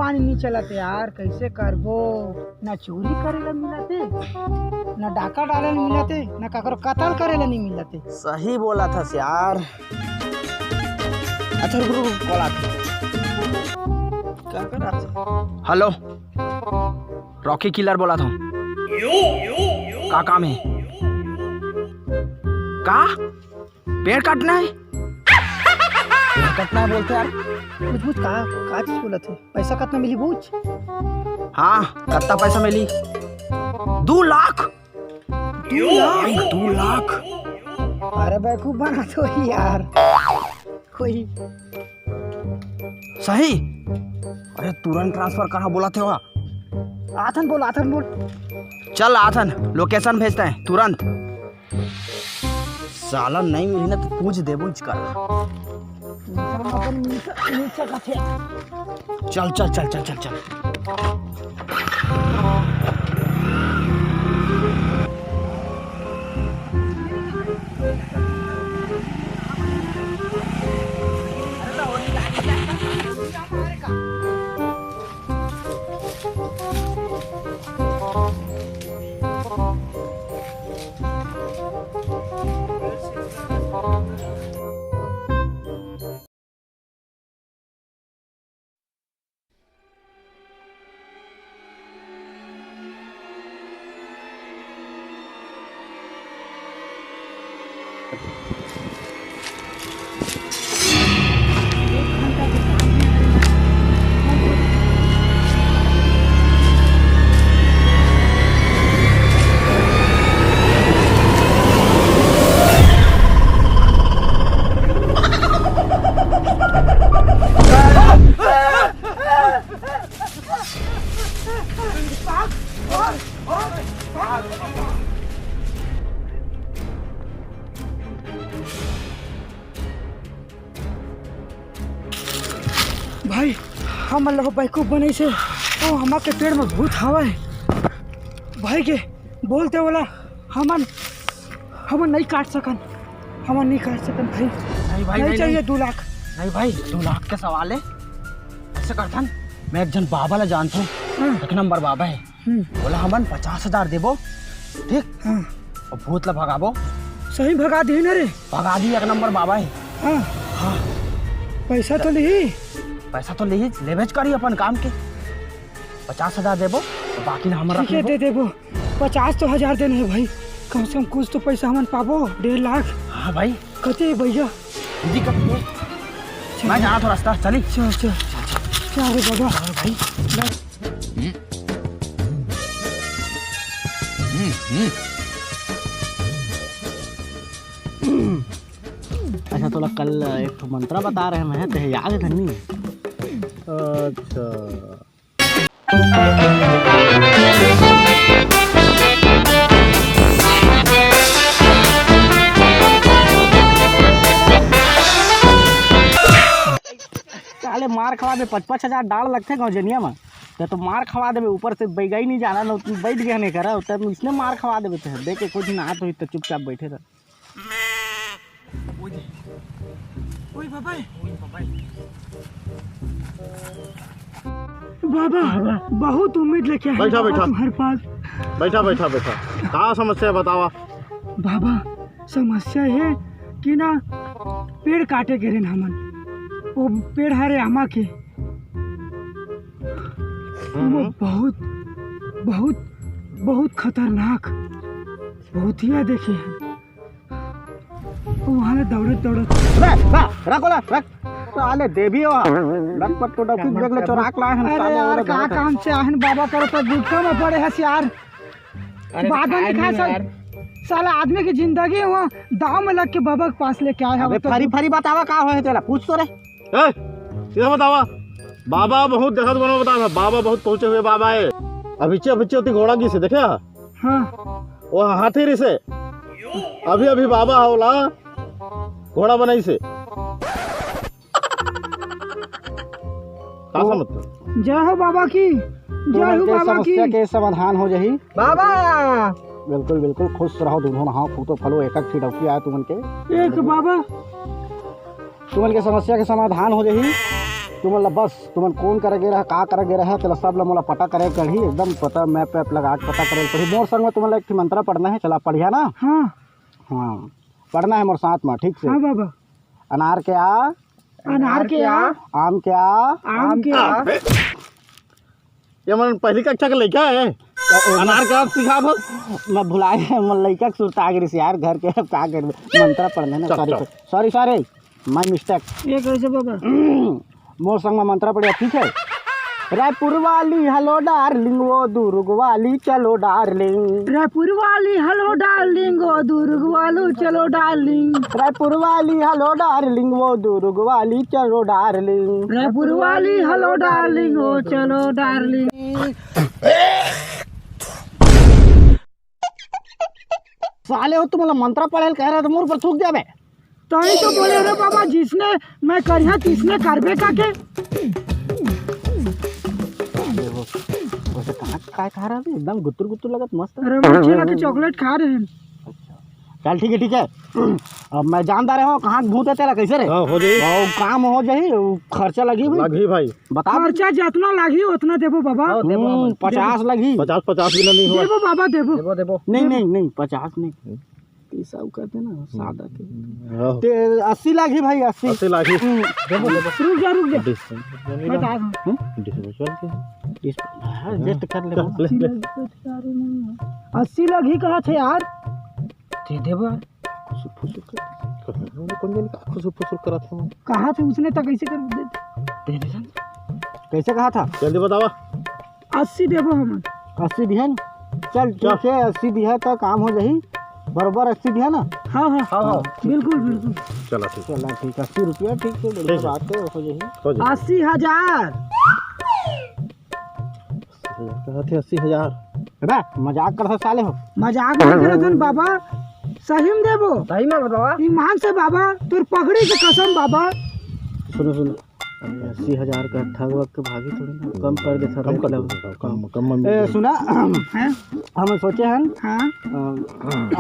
पानी नहीं चलते यार, कैसे करबो। ना चोरी करेला मिलते, ना डाका डाले मिलते, ना ककरो कत्ल करेला नहीं मिलते। सही बोला था यार। अच्छा रुक रुक कॉल आती। क्या कर रहा था? हेलो, रॉकी किलर बोला था। का काम है? का पेड़ काटना है? पेड़ काटना है बोलते यार। बुझ का चीज बोला थे? पैसा कितना मिली बुझ? हाँ, कितना पैसा मिली? 2 लाख। 2 लाख। अरे बेवकूफ बना तो यार कोई। सही। अरे तुरंत ट्रांसफर कहाँ बोला थे वहाँ? आथन बोल। चल आथन, लोकेशन भेजते हैं तुरंत। साला नहीं मिली ना तो पूछ दे बुझ कर। चल। भाई हम लोग बेवकूफ बने से तो हमारे के पेड़ में भूत हवा है भाई के बोलते बोला हमन नहीं काट सकन भाई। नहीं चाहिए 2 लाख। नहीं भाई, 2 लाख के सवाल है। ऐसे करथन, मैं एक जन बाबा ला जानता हूँ, 1 नंबर बाबा है। बोला हमन 50,000 देबो, ठीक? और भूत ला भगाबो। सही भगा दी ना रे? भगा दी, 1 नंबर बाबा है। हाँ। पैसा तो ली लेवेज करी अपन काम के। 50,000 देबो, बाकी ना हमारा ठीक है दे देबो। 50 तो 1000 देना है भाई, कम से कम कुछ तो पैसा हमन पाबो। 1.5 लाख। हाँ भाई, कते भैया दिक्कत नहीं। मैं जाना तो रास्ता चली। चल रे बाबा भाई। अच्छा तो कल एक मंत्र बता रहे हैं, तो याद है धनी? अच्छा साले मार खवा दे। 5-5 डाल लगते गौजनिया में, तो मार खवा देवे। ऊपर से बैगा ही नहीं जाना, बैठ गया नहीं करा तब इसने मार खवा देवे। तो देख के कुछ ना तो चुपचाप बैठे रह। बाबा बहुत उम्मीद लेके आए। बैठा तुम्हारे पास। बैठा कहाँ समस्या बतावा? बाबा समस्या है कि ना पेड़ काटे गिरे हमन। वो पेड़ हरे आमा के वो बहुत खतरनाक भूतिया देखे हैं। वहाँ दौड़त रख साले देवी हो लखपत तो डॉक्टर देख ले चोराक लाए हैं। अरे यार का काम से आहन बाबा करो तो दुखों में पड़े हैं यार। बाद में दिखा साला आदमी की जिंदगी हुआ दाव में लग के बाबा के पास लेके आया। अबे फरी बतावा का है तेरा, पूछ तो रे। सीधा बतावा। बाबा बहुत देखत बनो बता, बाबा बहुत पहुंचे हुए बाबा है। अभिचे होती घोड़ा की से देखे? हाँ वो हाथी री से अभी बाबा होला घोड़ा बनाई से। मतलब जय हो बाबा की, जय हो बाबा की। समस्या के समाधान हो जाही बाबा। बिल्कुल खुश रहो दोनों। हाँ फूटो फलो एक फीट औकी आया तुमन के एक बाबा तुमन के समस्या के समाधान हो जाही। तुम्हाला बस तुमन कौन करे गे रहा का करे गे रहा चला सब ला मोला पता करे कढ़ी एकदम पता मैप वैप लगा के पता करे पढ़ी मोर संग में तुम्हाला एक मंत्र पढ़ना है चला पढ़िया ना। हाँ हाँ पढ़ना है मोर साथ में ठीक से। हाँ बाबा। अनार के आ, अनार के आ, आम के आ, आम के आ। ये मन पहली कक्षा का लड़का है अनार का आप सिखा दो। मैं भुलाए मन लड़का सुरता आ गई यार घर के का कर मंत्र पढ़ने ना। Sorry sorry sorry my mistake. ये कैसे बाबा? मोर संग में मंत्र पढ़िया ठीक है। रायपुर वाली हेलो डार्लिंग वो दुर्ग वाली चलो डार्लिंग। रायपुर वाली हेलो डार्लिंग वो दुर्ग वालो चलो डार्लिंग। रायपुर वाली हेलो डार्लिंग वो दुर्ग वाली चलो डार्लिंग। रायपुर वाली हेलो डार्लिंग वो चलो डार्लिंग। साले हो तुम्हारा मंत्र पढ़े कह रहे तो मोर पर थूक जाबे। तो ही तो बोले रे बाबा जिसने मैं करिया तिसने करबे काके। वैसे कहाँ काय खा रहा है एकदम गुत्तुर गुत्तुर लगत मस्त। अरे बच्चे ना तो चॉकलेट खा रहे हैं। चल ठीक है ठीक है। अब मैं जानदार हूँ कहाँ भूत है तेरा कैसे रे। हो जाई और काम हो जाही खर्चा लगी भाई लगी भाई बता। खर्चा जितना लगी उतना देबो बाबा। 50 लगी 50 बिना नहीं हुआ देबो बाबा देबो। देबो देबो। नहीं नहीं नहीं 50 नहीं 30 कर देना सादा के हाँ, 80 लगी भाई 80। 80 लाख देखो देखो रुक जा बता दो। एडजस्ट कर ले 80 लगी कहा थे यार। दे देबो। खुश करा था कहा थे उसने तो कैसे कर दे। कैसे कहा था जल्दी बतावा 80 देबो हम। 80 दिया ना चल ठीक है 80 दिया तो काम हो जाही बराबर 80 दिया ना। हाँ हाँ हाँ हाँ बिल्कुल बिल्कुल। चला ठीक चला ठीक 80 रुपया ठीक है बड़ी ठीक है। बात है हो जाही। हो जाए 80,000। कहा थे 80,000 बे मजाक कर साले हो। मजाक नहीं करत हन बाबा सही में देबो। सही में बतावा। ईमान से बाबा तोर पगड़ी के कसम बाबा। सुनो सुनो 80,000 का ठग वग के भागी थोड़ी ना कम कर दे सर। कम सुना हैं? हम सोचे हैं हाँ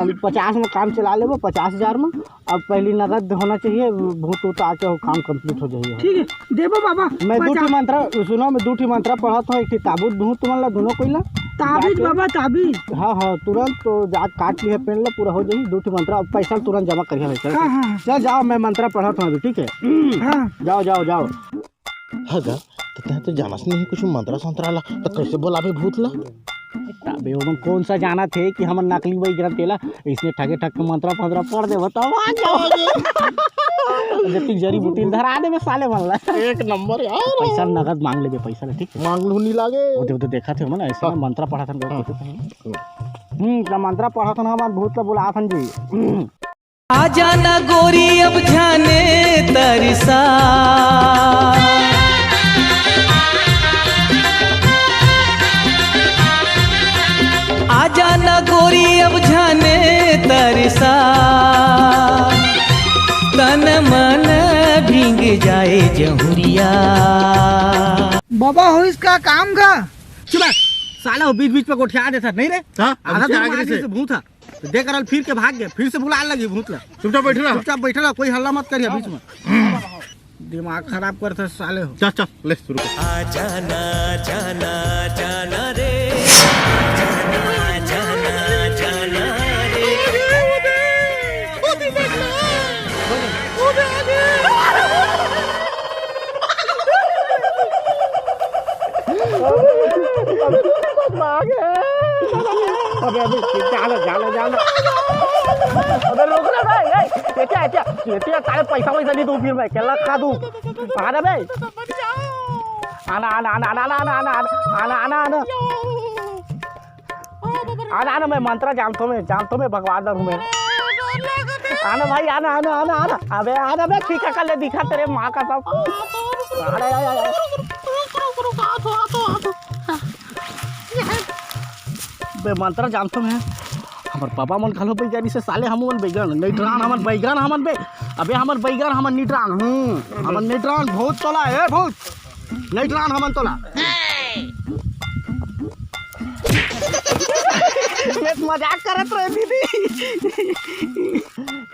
अब 50 में काम चला लेबो 50,000 में। अब पहली नगद होना चाहिए भूत वूत आके वो काम कंप्लीट हो जाइए। ठीक है देबो बाबा। मैं दूठी मंत्र सुनो मैं दूठी मंत्र पढ़त हूँ एक ताबूत भूत तुम्हारा दोनों कोई ताबीज बाबा ताबीज। हाँ हाँ तुरंत तो जा काट लिया पेन लो पूरा हो जाएगी दूठी मंत्र। अब पैसा तुरंत जमा करिए भाई हाँ हाँ चल जाओ मैं मंत्र पढ़त हूँ अभी ठीक है। हाँ जाओ जाओ जाओ। हगा तो जानस नहीं कुछ मंत्रा संतरा ला तो कैसे बोलाबे भूत ला। अबे वो कौन सा जाना थे कि हम नकली वही ग्रंथ तेला इसने ठगे ठग के मंत्र पंद्रह पढ़ दे बताओ आ जाओ। जब जड़ी बूटी धरा दे साले मन एक नंबर यार पैसा नगद मांग ले पैसा ले ठीक है। मांग लू नहीं लागे वो तो देखा थे मन ऐसे मंत्र पढ़ा था मंत्र पढ़ा था हमारे भूत बुला था जी। आ जाना गोरी अब जाने तरसा आ जाना गोरी अब जाने तरसा तन मन भींग जाए जहुरिया। बाबा हो इसका काम का। चुप साला वो बीच बीच में गोठिया देता नहीं रे। हाँ, आधा अब तो आगे आगे से। से भूत था देख कर फिर के भाग गया फिर से बुला लगी भूत ला। चुपचाप बैठे रहा चुपचाप बैठे रहा कोई हल्ला मत करिए बीच में। दिमाग खराब करते साले हो। चल चल ले शुरू कर आ जाना जाना जाना रे जाना जाना जाना रे। अबे अबे जाला जाला जाला अबे रोक रे भाई क्या सारे पैसा वैसा नहीं दूं फिर मैं केला खा दूं आ रे भाई आना आना आना आना आना आना आना आना आना आना आना मैं मंत्र जानता हूँ मैं भगवान हूँ मैं। आना भाई आना आना आना आना अबे आना बे ठीक है कल दिखा तेरे माँ का सब बे मंत्र जानता मैं हमार पापा मन खालो बैगानी से साले हम बैगन निट्रान हमन बैगन हमन बे अबे हमन बैगन हमन निट्रान हमन निट्रान भूत तोला ए भूत निट्रान हमन तोला मजाक करत रहे दीदी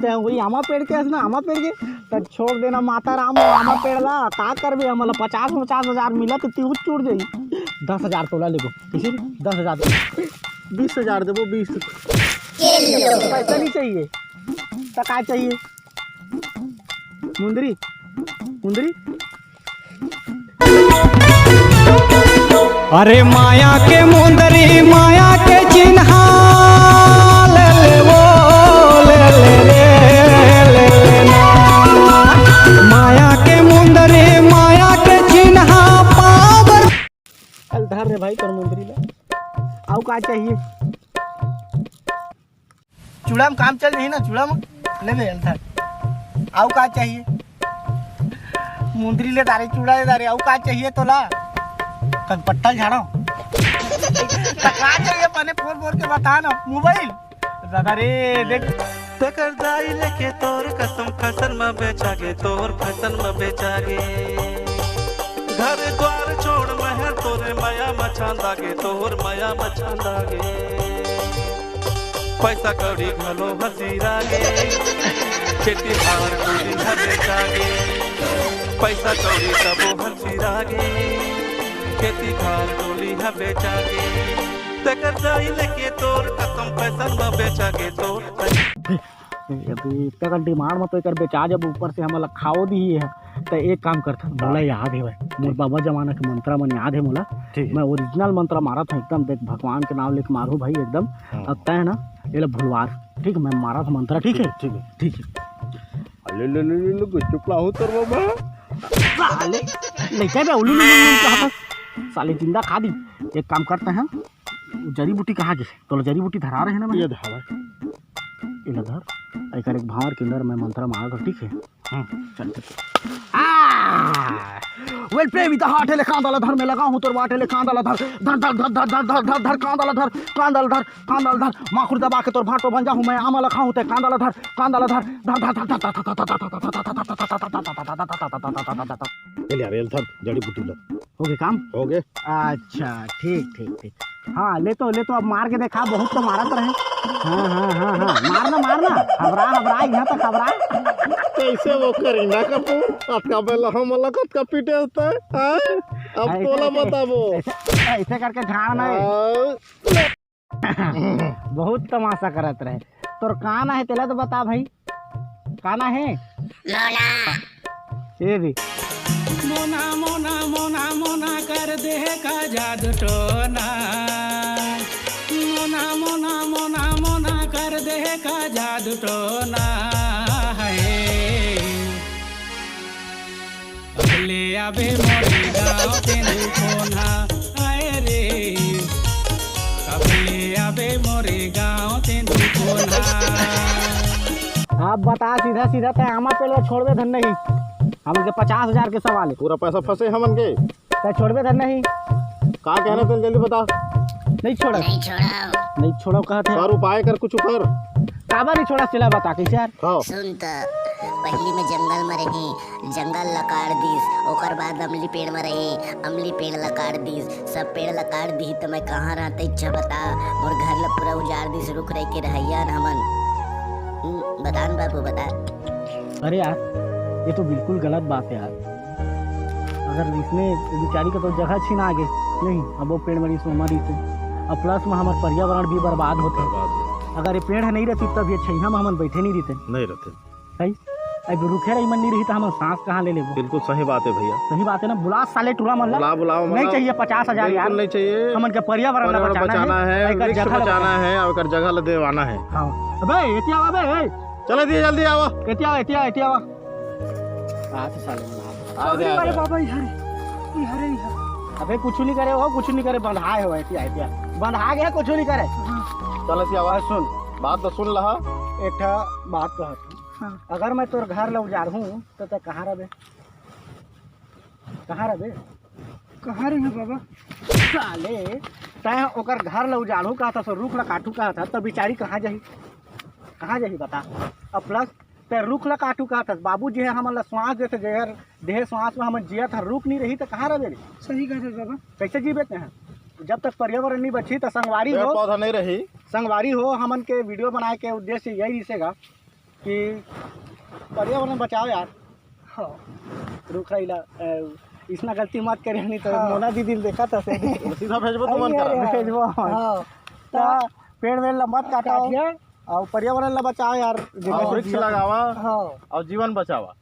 ते वही आमा पेड़ के ना आमा पेड़ के तो छोड़ देना माता राम आमा पेड़ ला का करबे हमला 50,000 मिला तो तू छूट जाई 10,000 तोला लेगो किसी 10,000 20,000 देबो 20 पैसा नहीं चाहिए तो का चाहिए मुंदरी मुंदरी अरे माया के मुंदरी माया के चिन्हा ले ले वो ले ले ले ना माया के मुंदरी माया के चिन्हा पावर चल धर रे भाई तोर मुंदरी ले आउ का चाहिए चूड़ा में काम चल रही ना चूड़ा में ले ले धर आउ का चाहिए मुंदरी ले दारे चूड़ा ले दारे आउ का चाहिए तोला पट्टा झाड़ो का चाहिए पने फोन के बता ना मोबाइल दादा रे देख तकर दाई लेके तोर कसम फसल में बेचागे तोर फसल में बेचागे घर द्वार छोड़ महर तोरे माया मचांदागे तोर माया मचांदागे पैसा कौड़ी घलो हसीरागे खेती भार कोई घर बेचागे पैसा कौड़ी सबो हसीरागे खेती खार डोली है बेचागे तकर जाई लेके तोर कसम पैसा में बेचागे तोर अभी तक डिमांड में तो एक बेचा जब ऊपर से हमला खाओ दी है तो एक काम करता मोला याद है भाई मोर बाबा जमाना के मंत्रा मन याद है मोला मैं ओरिजिनल मंत्रा मारा था एकदम देख भगवान के नाम लेके मारू भाई एकदम अब तय ना ये भुलवार ठीक है मैं मारा था मंत्रा ठीक है ठीक है ठीक है ले ले ले ले गुच्चुपला हो तोर बाबा साले लेके बे उल्लू कहां पर साले जिंदा खा दी एक काम करते हैं जड़ी बूटी कहाँ गई तो जड़ी बूटी धरा रहे हैं ना मैं ये धावा इधर धर एक भावर के अंदर मैं मंत्र मारा तो ठीक है चल वेल प्ले विद हार्ट ले कांदला धर में लगा हूं तोर बाटे ले कांदला धर धर धर धर धर धर धर धर कांदला धर कांदल धर माखुर दबा के तोर भाटो बन जाऊं मैं आमा लखा हूं ते कांदला धर धर धर ले यार ये धर जड़ी बूटी ला हो गए काम हो गए अच्छा ठीक ठीक ठीक हाँ ले तो अब मार के देखा बहुत तो मारत रहे हाँ मारना हबरा यहाँ तक हबरा कैसे वो करीना कपूर कतका बेला हमला कतका पीटे होता है अब तोला बताबो ऐसे करके झाड़ना बहुत तमाशा करत रहे तोर काना है तेला तो बता भाई काना है ये भी मोना मोना मोना मोना कर दे का जादू टोना मोना मोना मोना मोना कर दे का जादू टोना है अगले आबे मोरे गाँव तेंदू कोना आए रे अगले आबे मोरे गाँव तेंदू कोना आप बता सीधा सीधा ते आमा पेड़ छोड़ दे धन नहीं हमन के 50,000 के सवाल है पूरा पैसा फंसे हमन के ते छोड़ दे धन नहीं का कहना तुम जल्दी बता नहीं छोड़ो कहते कर उपाय कर कुछ कर काबर नहीं छोड़ा चला बता कैसे यार हाँ सुन त पहली में जंगल में रही जंगल लकाड़ दीस ओकर बाद अमली पेड़ में रही अमली पेड़ लकाड़ दीस सब पेड़ लकाड़ दी तो मैं कहाँ रहते इच्छा बता और घर ला पूरा उजाड़ दीस रुक रह के रहैया हमन बता न बाबू बता अरे यार ये तो बिल्कुल गलत बात है यार अगर इसने बेचारी का तो जगह छीना गए नहीं अब वो पेड़ मरी सो हमारी से अब प्लस में हमारे पर्यावरण भी बर्बाद होते अगर ये पेड़ नहीं रहती तब ये छैया में हम बैठे नहीं रहते सही अब रुखे रही मन नहीं रही तो हम सांस कहाँ ले लेंगे बिल्कुल सही बात है भैया सही बात है ना बुला साले टूरा मन बुलाओ नहीं चाहिए 50,000 यार नहीं चाहिए हमन के पर्यावरण बचाना है वृक्ष बचाना है और जगह ला देवाना है हाँ अबे एतिया अबे चलो दिए जल्दी आओ एतिया अरे बाबा इधर अबे कुछ नहीं करे हो कुछ नहीं करे बंधाए हो एतिया बंधा गया कुछ नहीं करे चलो सी आवाज सुन बात तो सुन लहा एक बात कहत हाँ। अगर मैं तोर घर ला उजार हूँ तो ते कहाँ रहे कहाँ रहे बाबा साले तय ओकर घर ला उजाड़ू कहा था सो रुख ला काटू कहा था तो बेचारी कहाँ जाही बता अब प्लस ते रुख ला काटू कहा था बाबू जी है हमारा श्वास जैसे जहर देह श्वास में हम जिया था रुख नहीं रही तो कहाँ रहे सही कहते बाबा कैसे जीवित हैं जब तक पर्यावरण नहीं बची तो संगवारी हो पौधा नहीं रही संगवारी हो हमन के वीडियो बनाए के उद्देश्य यही दिसेगा कि पर्यावरण बचाओ यार। हाँ रुक रही इसना गलती मत करे, नहीं तो मोना दीदी देखा था से सीधा भेजबो तो मन करा। भेजबो हाँ तो पेड़ वेड़ ला मत काटो काटिया और पर्यावरण ला बचाओ यार। और वृक्ष लगावा हाँ और जीवन बचावा।